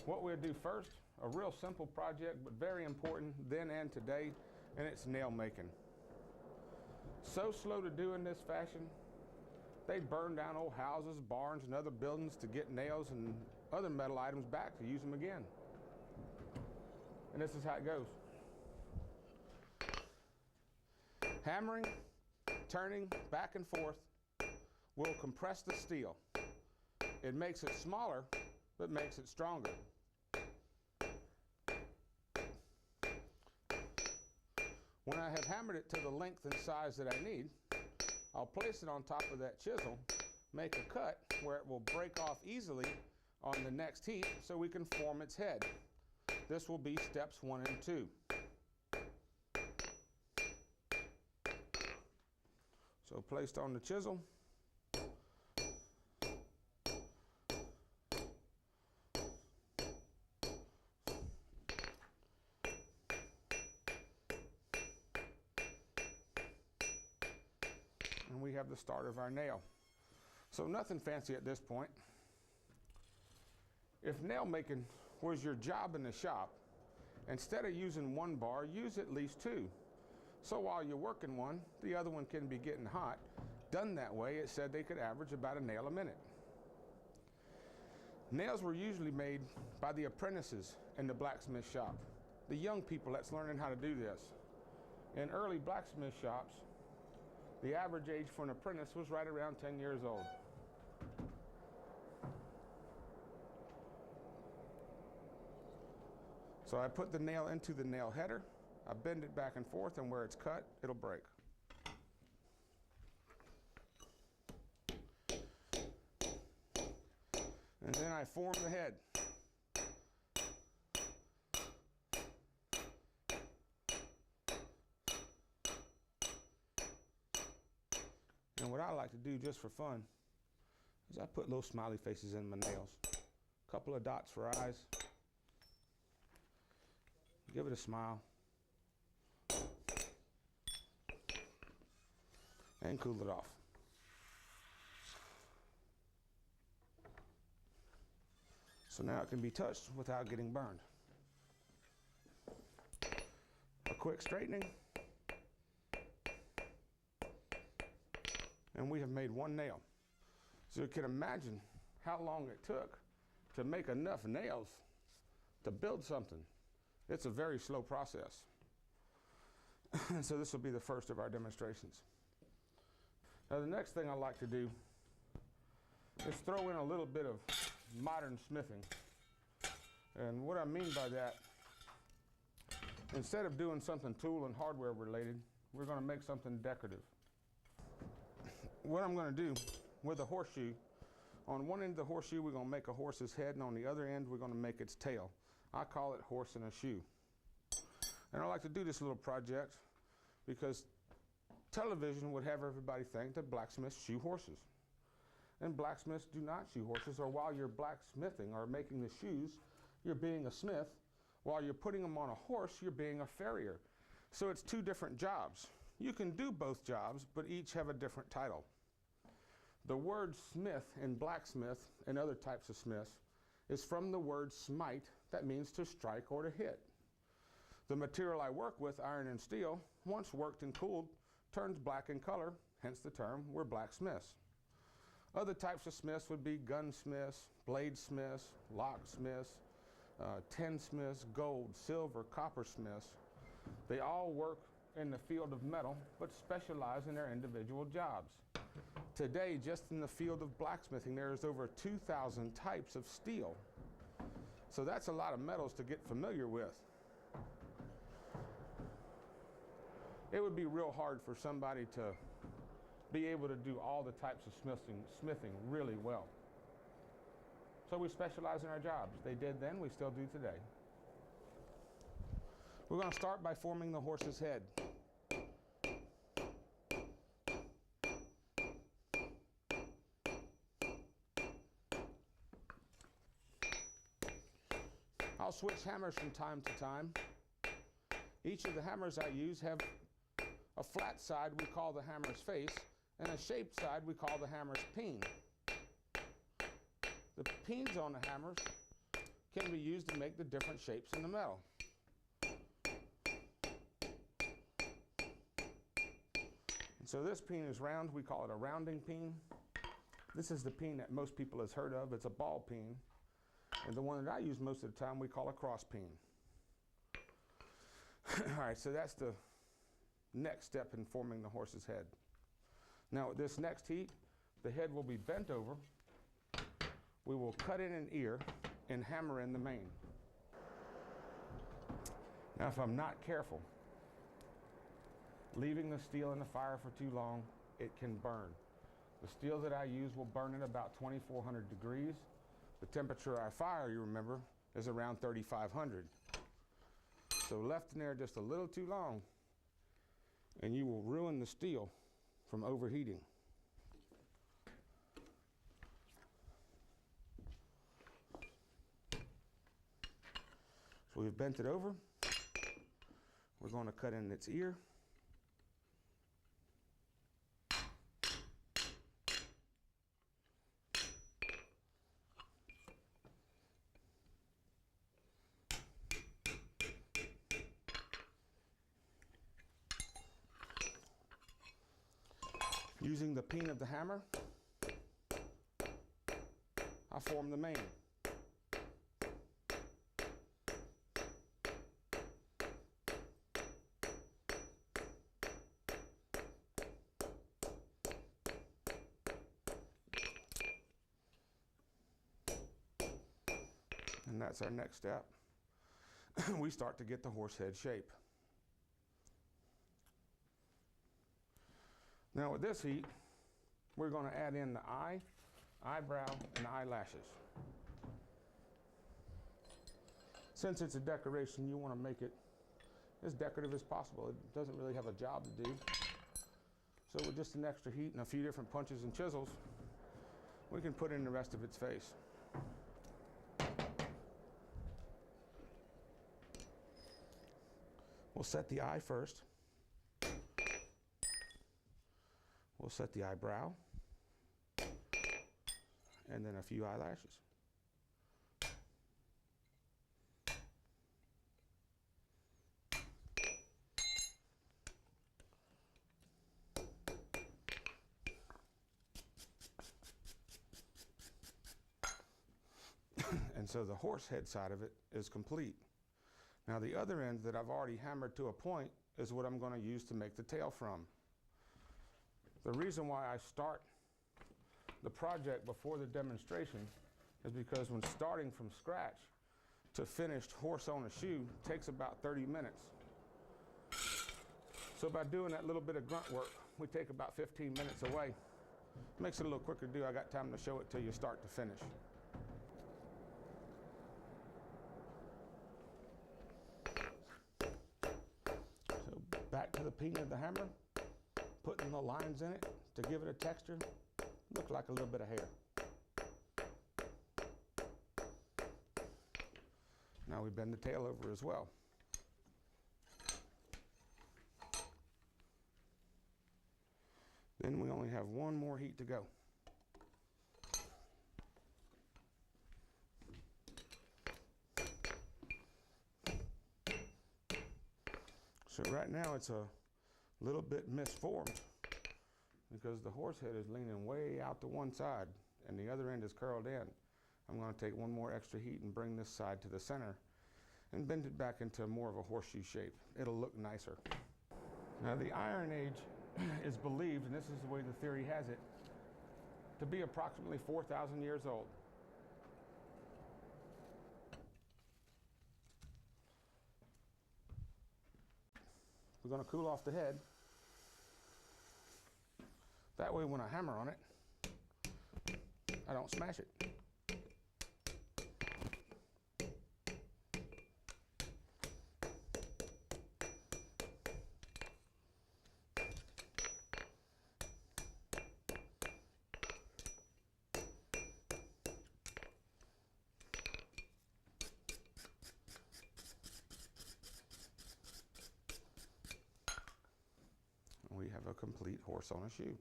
What we'll do first, a real simple project, but very important then and today, and it's nail making. So slow to do in this fashion, they burn down old houses, barns, and other buildings to get nails and other metal items back to use them again. And this is how it goes. Hammering, turning back and forth will compress the steel. It makes it smaller, but makes it stronger. When I have hammered it to the length and size that I need, I'll place it on top of that chisel, make a cut where it will break off easily on the next heat so we can form its head. This will be steps 1 and 2. So placed on the chisel. And we have the start of our nail. So nothing fancy at this point. If nail making was your job in the shop, instead of using one bar, use at least 2. So while you're working one, the other one can be getting hot. Done that way, it said they could average about a nail a minute. Nails were usually made by the apprentices in the blacksmith shop, the young people that's learning how to do this. In early blacksmith shops, the average age for an apprentice was right around 10 years old. So I put the nail into the nail header, I bend it back and forth, and where it's cut, it'll break. And then I form the head. And what I like to do just for fun is I put little smiley faces in my nails. A couple of dots for eyes. Give it a smile. And cool it off. So now it can be touched without getting burned. A quick straightening. And we have made one nail. So you can imagine how long it took to make enough nails to build something. It's a very slow process. So this will be the first of our demonstrations. Now the next thing I like to do is throw in a little bit of modern smithing. And what I mean by that, instead of doing something tool and hardware related, we're going to make something decorative. What I'm going to do with a horseshoe, on one end of the horseshoe we're going to make a horse's head, and on the other end we're going to make its tail. I call it horse in a shoe. And I like to do this little project because television would have everybody think that blacksmiths shoe horses. And blacksmiths do not shoe horses, or while you're blacksmithing or making the shoes, you're being a smith. While you're putting them on a horse, you're being a farrier. So it's 2 different jobs. You can do both jobs, but each have a different title. The word smith in blacksmith and other types of smiths is from the word smite, that means to strike or to hit. The material I work with, iron and steel, once worked and cooled, turns black in color, hence the term, we're blacksmiths. Other types of smiths would be gunsmiths, bladesmiths, locksmiths, tinsmiths, gold, silver, coppersmiths. They all work in the field of metal, but specialize in their individual jobs. Today, just in the field of blacksmithing, there's over 2,000 types of steel. So that's a lot of metals to get familiar with. It would be real hard for somebody to be able to do all the types of smithing really well. So we specialize in our jobs. They did then, we still do today. We're going to start by forming the horse's head. I'll switch hammers from time to time. Each of the hammers I use have a flat side we call the hammer's face, and a shaped side we call the hammer's peen. The peens on the hammers can be used to make the different shapes in the metal. And so this peen is round. We call it a rounding peen. This is the peen that most people has heard of. It's a ball peen. And the one that I use most of the time we call a cross peen. All right, so that's the next step in forming the horse's head. Now with this next heat, the head will be bent over. We will cut in an ear and hammer in the mane. Now if I'm not careful, leaving the steel in the fire for too long, it can burn. The steel that I use will burn at about 2,400 degrees. The temperature I fire, you remember, is around 3,500. So left in there just a little too long, and you will ruin the steel from overheating. So we've bent it over. We're going to cut in its ear. Using the peen of the hammer, I form the mane. And that's our next step. We start to get the horse head shape. Now with this heat, we're going to add in the eye, eyebrow, and eyelashes. Since it's a decoration, you want to make it as decorative as possible. It doesn't really have a job to do. So with just an extra heat and a few different punches and chisels, we can put in the rest of its face. We'll set the eye first. We'll set the eyebrow, and then a few eyelashes. And so the horse head side of it is complete. Now the other end that I've already hammered to a point is what I'm going to use to make the tail from. The reason why I start the project before the demonstration is because when starting from scratch to finished horse on a shoe takes about 30 minutes. So by doing that little bit of grunt work, we take about 15 minutes away. Makes it a little quicker to do. I got time to show it till you start to finish. So back to the peen of the hammer. Putting the lines in it to give it a texture, look like a little bit of hair. Now we bend the tail over as well. Then we only have one more heat to go. So right now it's a little bit misformed because the horse head is leaning way out to one side and the other end is curled in. I'm going to take one more extra heat and bring this side to the center and bend it back into more of a horseshoe shape. It'll look nicer. Now the Iron Age is believed, and this is the way the theory has it, to be approximately 4,000 years old. We're going to cool off the head. That way when I hammer on it, I don't smash it. We have a complete horse on a shoe.